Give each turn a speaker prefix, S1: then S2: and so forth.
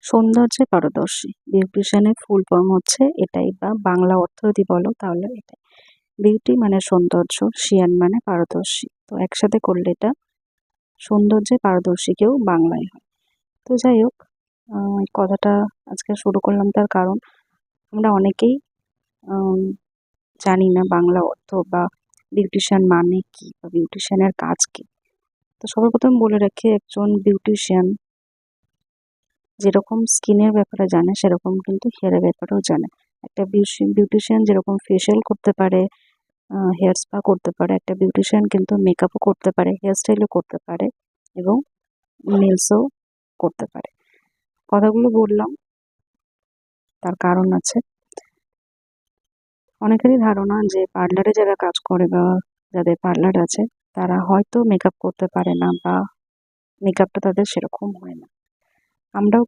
S1: সৌন্দর্যে পারদর্শী। বিউটিশিয়ানের full form হচ্ছে এটাই, বা বাংলা অর্থ যদি বলো তাহলে এটাই। বিউটি মানে সৌন্দর্য, শিয়ান মানে পারদর্শী। তো একসাথে করলে এটা সৌন্দর্যে পারদর্শী কেউ বাংলায় হয়। তো যাই হোক, এই কথাটা আজকে শুরু করলাম তার কারণ আমরা অনেকেই আম জানি না বাংলা অর্থ বা বিউটিশিয়ান মানে কি বা বিউটিশিয়ানের কাজ কি। তো সবার প্রথম বলে রাখি, একজন বিউটিশিয়ান যেরকম স্কিনের ব্যাপারে জানে সেরকম কিন্তু হেয়ারের ব্যাপারেও জানে। একটা বিউটিশিয়ান যেরকম ফেসিয়াল করতে পারে, হেয়ার স্পা করতে পারে, একটা বিউটিশিয়ান কিন্তু মেকআপও করতে পারে, হেয়ার স্টাইলও করতে পারে এবং নেলসও করতে পারে। কথাগুলো বললাম তার কারণ আছে। অনেকেরই ধারণা যে পার্লারে যারা কাজ করে বা যাদের পার্লার আছে তারা হয়তো মেকআপ করতে পারে না বা মেকআপটা তাদের সেরকম হয় না। আমরাও